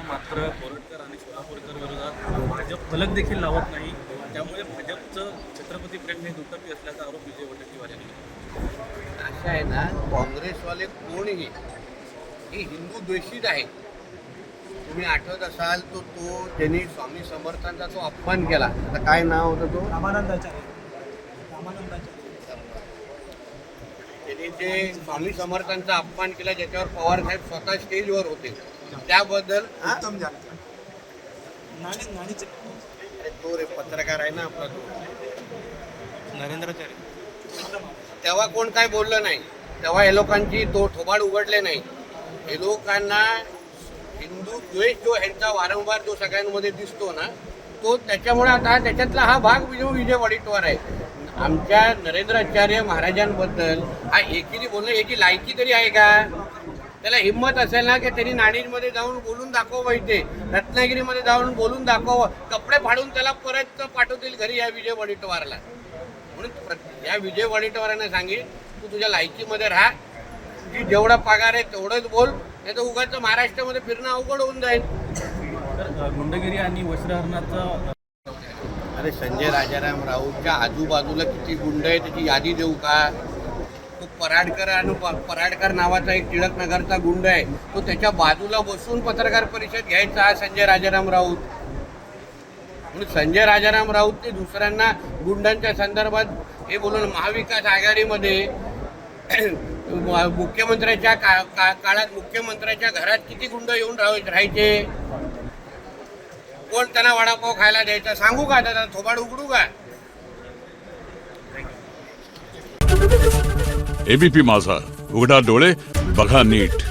मात्र कोरटकर आणि सोलापूरकर विरोधात भाजप फलक देखील लावत नाही. त्यामुळे भाजपचं छत्रपती प्रेम हे दुटप्पी असल्याचा आरोप विजय वडेट्टीवार यांनी केला. असं आहे ना, काँग्रेसवाले कोणीही ही हिंदू द्वेषित आहे. तुम्ही आठवत असाल तो त्यांनी स्वामी समर्थांचा तो अपमान केला. आता काय नाव होतं तो? रामानंदाचार्य. त्यांनी जे स्वामी समर्थांचा अपमान केला ज्याच्यावर पवार साहेब स्वतः स्टेजवर होते त्याबद्दल उत्तम जानकर. नाणीचे अरे तो रे पत्रकार आहे ना आपला तो नरेंद्राचार्य. तेव्हा कोण काय बोललं नाही. तेव्हा हे लोकांची तो थोबाड उघडले नाही. हे लोकांना हिंदू द्वेष जो ह्यांचा वारंवार जो सगळ्यांमध्ये दिसतो ना तो त्याच्यामुळे आता त्याच्यातला हा भाग विजय वडेट्टीवार आहे. आमच्या नरेंद्राचार्य महाराजांबद्दल हा एकीने बोलणं याची लायकी तरी आहे का? त्याला हिंमत असेल ना की त्यांनी नाणीमध्ये जाऊन बोलून दाखवावं, इथे रत्नागिरीमध्ये जाऊन बोलून दाखवावं, कपडे फाडून त्याला परत पाठवतील घरी या विजय वडेट्टीवारला. म्हणून या विजय वडेट्टीवारांना सांगेल तू तुझ्या लायकीमध्ये राहा, तुझी जेवढा पगार आहे तेवढंच बोल, नाही तर उगाच महाराष्ट्रामध्ये फिरणं अवघड होऊन जाईल. तर गुंडगिरी आणि वस्त्रहरणाचा अरे संजय राजाराम राऊतच्या आजूबाजूला किती गुंड आहे त्याची यादी देऊ का? तो पराडकर नावाचा एक टिळकनगरचा गुंड आहे, तो त्याच्या बाजूला बसून पत्रकार परिषद घ्यायचा संजय राजाराम राऊत. म्हणून संजय राजाराम राऊत ते दुसऱ्यांना गुंडांच्या संदर्भात हे बोलून महाविकास आघाडीमध्ये मुख्यमंत्र्याच्या काळात मुख्यमंत्र्याच्या घरात किती गुंड येऊन राहायचे? कोण त्यांना वडापाव खायला द्यायचा? सांगू का? त्याला थोबाड उघडू का? एबीपी माझा, उघडा डोळे बघा नीट.